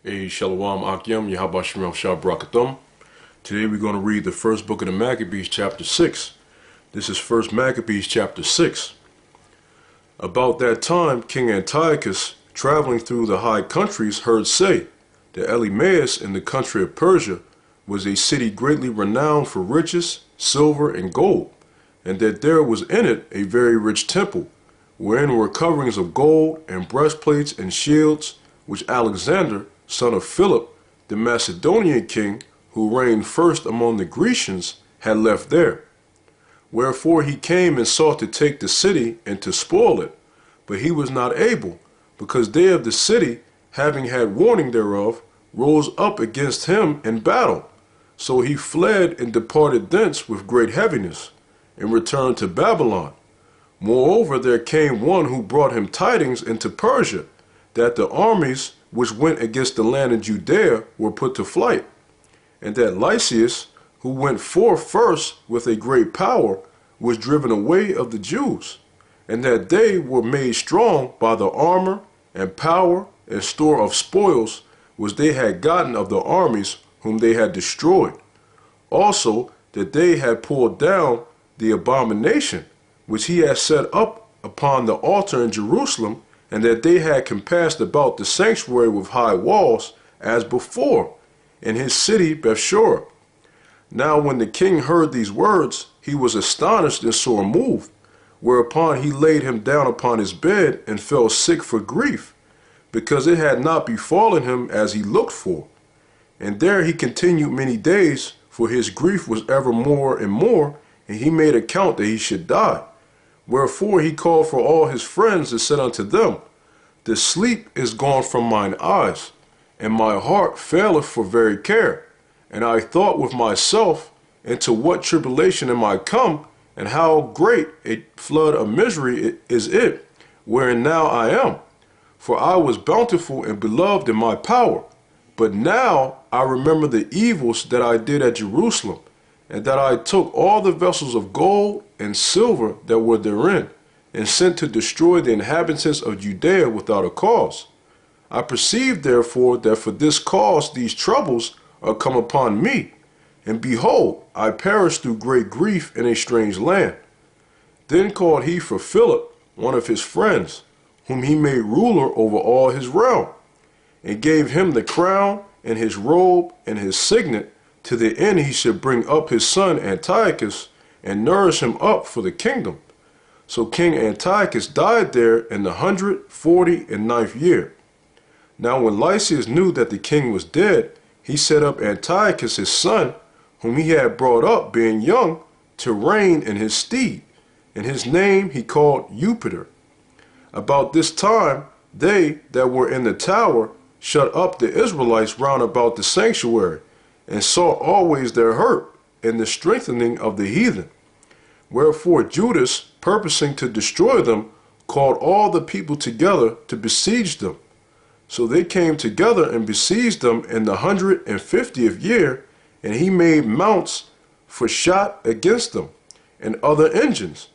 SHALAM WA QAM YASHARAHLA. Today we're going to read the first book of the Maccabees Chapter 6. This is 1 Maccabees Chapter 6. About that time, King Antiochus, traveling through the high countries, heard say that Elymais in the country of Persia was a city greatly renowned for riches, silver, and gold, and that there was in it a very rich temple, wherein were coverings of gold, and breastplates and shields, which Alexander, son of Philip, the Macedonian king, who reigned first among the Grecians, had left there. Wherefore he came and sought to take the city and to spoil it, but he was not able, because they of the city, having had warning thereof, rose up against him in battle. So he fled and departed thence with great heaviness, and returned to Babylon. Moreover, there came one who brought him tidings into Persia, that the armies which went against the land of Judea were put to flight, and that Lysias, who went forth first with a great power, was driven away of the Jews, and that they were made strong by the armor and power and store of spoils which they had gotten of the armies whom they had destroyed. Also that they had pulled down the abomination which he had set up upon the altar in Jerusalem, and that they had compassed about the sanctuary with high walls, as before, in his city Bethsura. Now when the king heard these words, he was astonished and sore moved, whereupon he laid him down upon his bed, and fell sick for grief, because it had not befallen him as he looked for. And there he continued many days, for his grief was ever more and more, and he made account that he should die. Wherefore he called for all his friends, and said unto them, The sleep is gone from mine eyes, and my heart faileth for very care. And I thought with myself, into what tribulation am I come, and how great a flood of misery is it, wherein now I am. For I was bountiful and beloved in my power. But now I remember the evils that I did at Jerusalem, and that I took all the vessels of gold and silver that were therein, and sent to destroy the inhabitants of Judea without a cause. I perceive therefore that for this cause these troubles are come upon me, and behold, I perish through great grief in a strange land. Then called he for Philip, one of his friends, whom he made ruler over all his realm, and gave him the crown and his robe and his signet, to the end he should bring up his son Antiochus, and nourish him up for the kingdom. So King Antiochus died there in the 149th year. Now when Lysias knew that the king was dead, he set up Antiochus his son, whom he had brought up being young, to reign in his stead, and his name he called Jupiter. About this time they that were in the tower shut up the Israelites round about the sanctuary, and sought always their hurt in the strengthening of the heathen. Wherefore Judas, purposing to destroy them, called all the people together to besiege them. So they came together and besieged them in the 150th year, and he made mounts for shot against them, and other engines.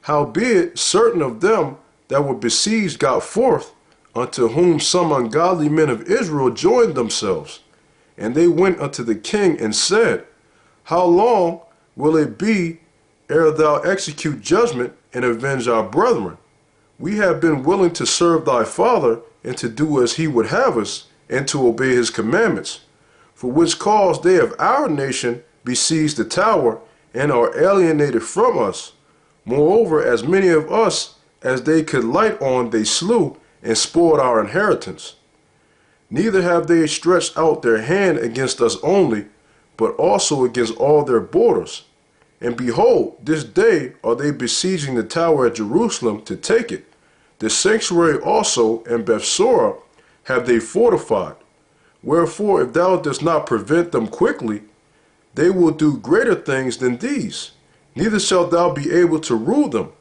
Howbeit certain of them that were besieged got forth, unto whom some ungodly men of Israel joined themselves. And they went unto the king and said, How long will it be ere thou execute judgment and avenge our brethren? We have been willing to serve thy father, and to do as he would have us, and to obey his commandments. For which cause they of our nation besieged the tower, and are alienated from us. Moreover, as many of us as they could light on they slew, and spoiled our inheritance. Neither have they stretched out their hand against us only, but also against all their borders. And behold, this day are they besieging the tower at Jerusalem to take it. The sanctuary also and Bethsura have they fortified. Wherefore, if thou dost not prevent them quickly, they will do greater things than these, neither shalt thou be able to rule them.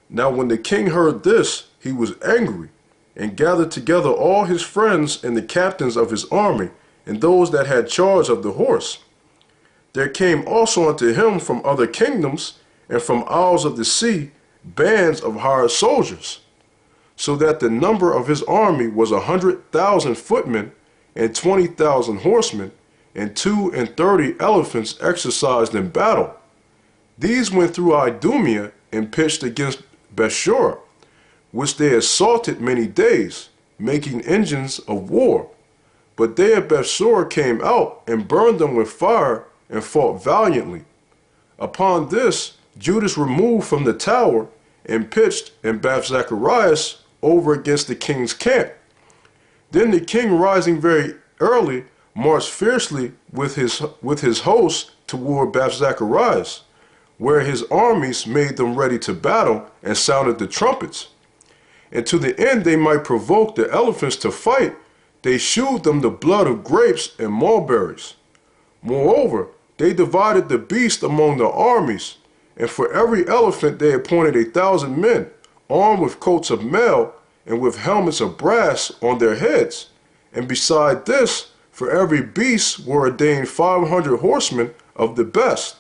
Now when the king heard this, he was angry, and gathered together all his friends and the captains of his army, and those that had charge of the horse. There came also unto him from other kingdoms, and from isles of the sea, bands of hired soldiers, so that the number of his army was 100,000 footmen, and 20,000 horsemen, and 32 elephants exercised in battle. These went through Idumea and pitched against Bethsura, which they assaulted many days, making engines of war. But they of Bethsura came out and burned them with fire and fought valiantly. Upon this, Judas removed from the tower and pitched in Zechariah over against the king's camp. Then the king, rising very early, marched fiercely with his host toward Zechariah, where his armies made them ready to battle and sounded the trumpets. And to the end they might provoke the elephants to fight, they shewed them the blood of grapes and mulberries. Moreover, they divided the beast among the armies, and for every elephant they appointed 1,000 men, armed with coats of mail and with helmets of brass on their heads. And beside this, for every beast were ordained 500 horsemen of the best.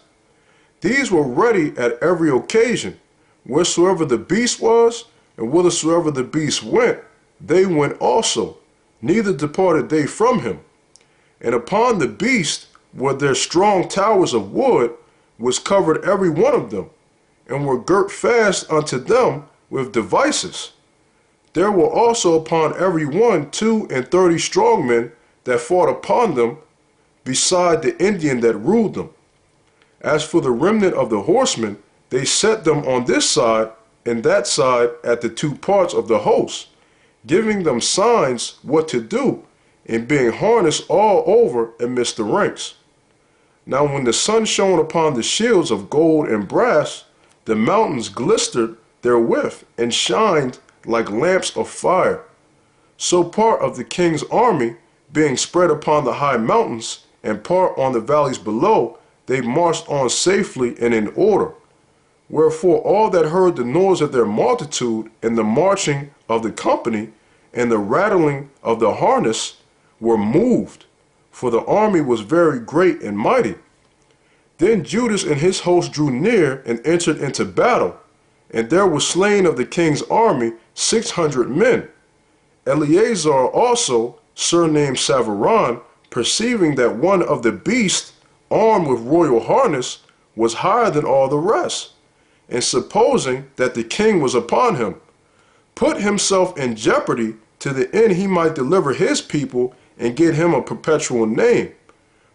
These were ready at every occasion. Wheresoever the beast was, and whithersoever the beast went, they went also. Neither departed they from him. And upon the beast were there strong towers of wood, which covered every one of them, and were girt fast unto them with devices. There were also upon every one 32 strong men that fought upon them, beside the Indian that ruled them. As for the remnant of the horsemen, they set them on this side and that side at the two parts of the host, giving them signs what to do, and being harnessed all over amidst the ranks. Now when the sun shone upon the shields of gold and brass, the mountains glistered therewith, and shined like lamps of fire. So part of the king's army, being spread upon the high mountains, and part on the valleys below, they marched on safely and in order. Wherefore all that heard the noise of their multitude, and the marching of the company, and the rattling of the harness, were moved, for the army was very great and mighty. Then Judas and his host drew near and entered into battle, and there was slain of the king's army 600 men. Eleazar also, surnamed Savaron, perceiving that one of the beasts, armed with royal harness, was higher than all the rest, and supposing that the king was upon him, put himself in jeopardy to the end he might deliver his people and get him a perpetual name.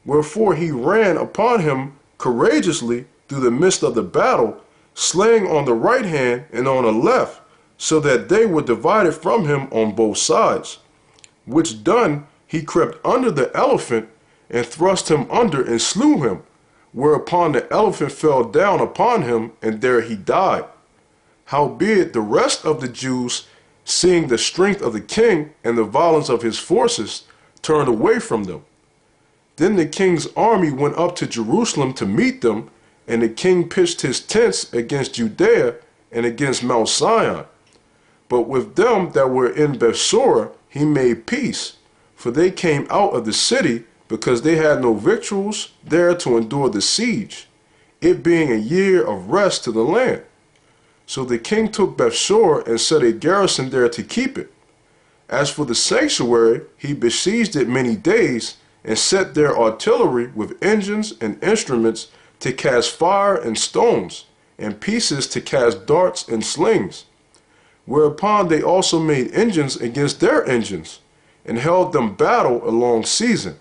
Wherefore he ran upon him courageously through the midst of the battle, slaying on the right hand and on the left, so that they were divided from him on both sides. Which done, he crept under the elephant, and thrust him under and slew him, whereupon the elephant fell down upon him, and there he died. Howbeit the rest of the Jews, seeing the strength of the king and the violence of his forces, turned away from them. Then the king's army went up to Jerusalem to meet them, and the king pitched his tents against Judea and against Mount Sion. But with them that were in Bethsura he made peace, for they came out of the city, because they had no victuals there to endure the siege, it being a year of rest to the land. So the king took Bethsura and set a garrison there to keep it. As for the sanctuary, he besieged it many days, and set there artillery with engines and instruments to cast fire and stones, and pieces to cast darts and slings. Whereupon they also made engines against their engines, and held them battle a long season.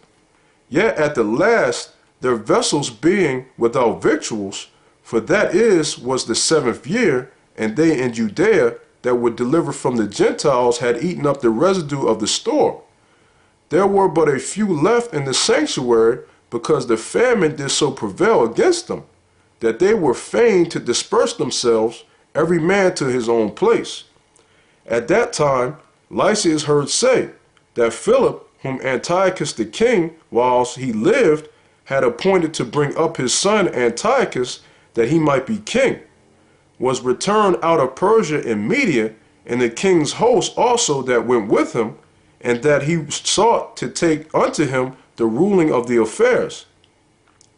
Yet at the last, their vessels being without victuals, for that was the 7th year, and they in Judea that were delivered from the Gentiles had eaten up the residue of the store. There were but a few left in the sanctuary, because the famine did so prevail against them, that they were fain to disperse themselves, every man to his own place. At that time Lysias heard say, that Philip, whom Antiochus the king, whilst he lived, had appointed to bring up his son Antiochus, that he might be king, was returned out of Persia and Media, and the king's host also that went with him, and that he sought to take unto him the ruling of the affairs.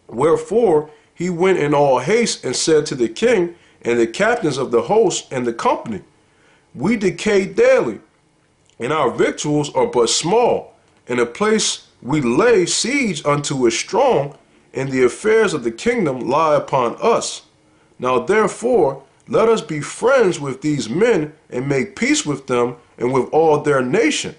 Wherefore he went in all haste and said to the king and the captains of the host and the company, We decay daily, and our victuals are but small, and the place we lay siege unto is strong, and the affairs of the kingdom lie upon us. Now therefore, let us be friends with these men, and make peace with them and with all their nation,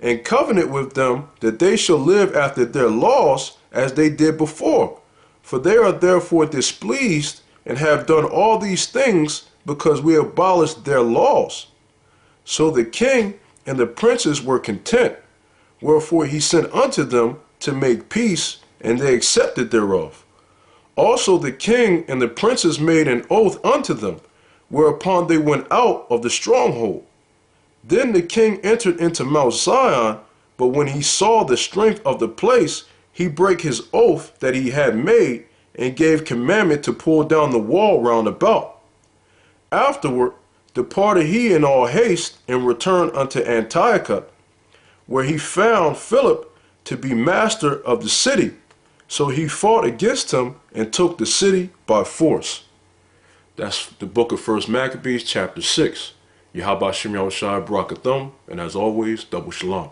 and covenant with them that they shall live after their laws as they did before. For they are therefore displeased, and have done all these things, because we abolished their laws. So the king and the princes were content, wherefore he sent unto them to make peace, and they accepted thereof. Also the king and the princes made an oath unto them, whereupon they went out of the stronghold. Then the king entered into Mount Zion, but when he saw the strength of the place, he brake his oath that he had made, and gave commandment to pull down the wall round about. Afterward departed he in all haste, and returned unto Antiochus, where he found Philip to be master of the city. So he fought against him, and took the city by force. That's the book of 1 Maccabees chapter 6. Yahweh Shem Yahushua Barakathum, and as always, double shalom.